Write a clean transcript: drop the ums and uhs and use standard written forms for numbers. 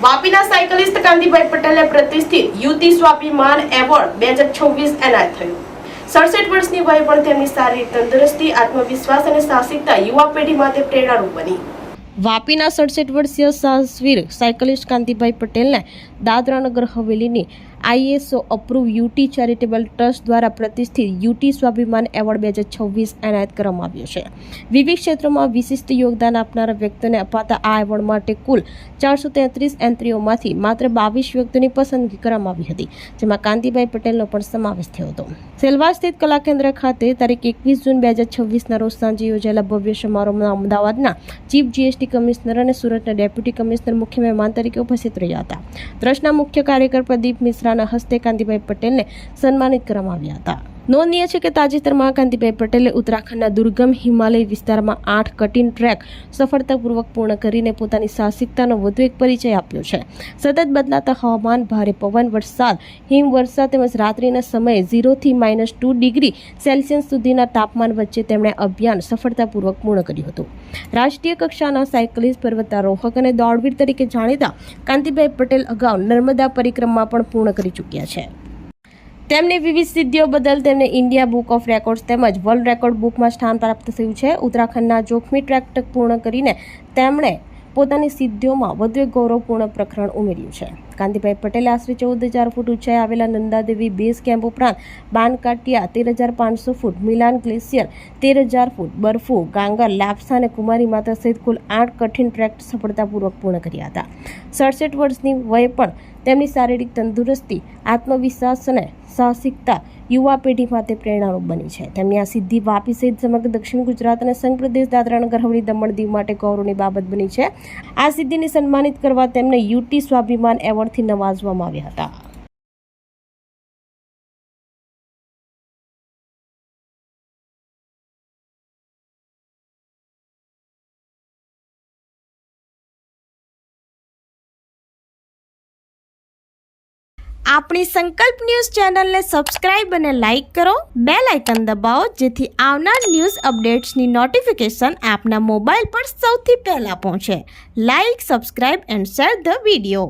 વાપીના cyclist Kantibhai પટેલને પ્રતિષ્ઠિત યુવતી સ્વાભિમાન એવોર્ડ 2026 એનાયત થયો। 67 વર્ષની વયે પણ તેમની શારીરિક તંદુરસ્તી, આત્મવિશ્વાસ અને સાહસિકતા યુવા પેઢી માટે પ્રેરણારૂપ બની। વાપીના 67 વર્ષીય સાહસવીર સાયકલિસ્ટ કાંતિભાઈ પટેલને Dadra Nagar હવેલીની ISO approve UT charitable trust દ્વારા પ્રતિષ્ઠિત યુટી સ્વાભિમાન એવોર્ડ 2026 એનાયત કરવામાં આવ્યો છે। વિવિધ ક્ષેત્રોમાં વિશિષ્ટ યોગદાન આપનારા વ્યક્તિઓને અપાતા આ એવોર્ડ માટે કુલ 433 એન્ટ્રીઓમાંથી માત્ર 22 વ્યક્તિઓની પસંદગી કરવામાં આવી હતી, જેમાં કાંતિભાઈ પટેલનો પણ સમાવેશ થયો હતો। સેલવાસ સ્થિત કલા કેન્દ્ર ખાતે તારીખ 21 જૂન 2026ના રોજ સાંજે યોજાયેલા ભવ્ય સમારોહમાં અમદાવાદના ચીફ GST કમિશનર અને સુરતના ડેપ્યુટી કમિશનર મુખ્ય મહેમાન તરીકે ઉપસ્થિત રહ્યા હતા। ટ્રસ્ટના મુખ્ય કાર્યકર પ્રદીપ મિશ્રાના હસ્તે કાંતિભાઈ પટેલને સન્માનિત કરવામાં આવ્યા હતા। નોંધનીય છે કે તાજેતરમાં કાંતિભાઈ પટેલે ઉત્તરાખંડના દુર્ગમ હિમાલય વિસ્તારમાં 8 કઠિન ટ્રેક સફળતાપૂર્વક પૂર્ણ કરીને પોતાની સાહસિકતાનો વધુ એક પરિચય આપ્યો છે। સતત બદલાતા હવામાન, ભારે પવન, વરસાદ, હિમવર્ષા તેમજ રાત્રિના સમયે 0 થી -2 ડિગ્રી સેલ્સિયસ સુધીના તાપમાન વચ્ચે તેમણે અભિયાન સફળતાપૂર્વક પૂર્ણ કર્યું હતું। રાષ્ટ્રીય કક્ષાના સાયકલિસ્ટ, પર્વતારોહક અને દોડવીર તરીકે જાણીતા કાંતિભાઈ પટેલ અગાઉ નર્મદા પરિક્રમા પણ પૂર્ણ કરી ચૂક્યા છે। તેમની વિવિધ સિદ્ધિઓ બદલ તેમને ઇન્ડિયા બુક ઓફ રેકોર્ડ્સ તેમજ વર્લ્ડ રેકોર્ડ બુકમાં સ્થાન પ્રાપ્ત થયું છે। ઉત્તરાખંડના જોખમી ટ્રેક પૂર્ણ કરીને તેમણે પોતાની સિદ્ધિઓમાં વધુ એક ગૌરવપૂર્ણ પ્રકરણ ઉમેર્યું છે। કાંતિભાઈ પટેલે આશરે 14,000 ફૂટ ઊંચાઈ આવેલા નંદાદેવી બેઝ કેમ્પ ઉપરાંત બાનકાટિયા 13,500 ફૂટ, મિલાન ગ્લેશિયર 13,000 ફૂટ, બરફુ, ગાંગર, લાપસા અને કુમારી માતા સહિત કુલ 8 કઠિન ટ્રેક સફળતાપૂર્વક પૂર્ણ કર્યા હતા। 67 વર્ષની વયે પણ તેમની શારીરિક તંદુરસ્તી, આત્મવિશ્વાસ અને સાહસિકતા યુવા પેઢી માટે પ્રેરણારૂપ બની છે। તેમની આ સિદ્ધિ વાપી સહિત સમગ્ર દક્ષિણ ગુજરાત અને સંઘ પ્રદેશ દાદરા નગર હવેલી દમણ દીવ માટે ગૌરવની બાબત બની છે। આ સિદ્ધિને સન્માનિત કરવા તેમને યુટી સ્વાભિમાન એવોર્ડથી નવાજવામાં આવ્યા હતા। આપણી સંકલ્પ ન્યૂઝ ચેનલને સબસ્ક્રાઇબ અને લાઇક કરો, બેલ આઇકન દબાવો જેથી આવનાર ન્યૂઝ અપડેટ્સની નોટિફિકેશન આપના મોબાઈલ પર સૌથી પહેલા પહોંચે। Like, subscribe and share the video.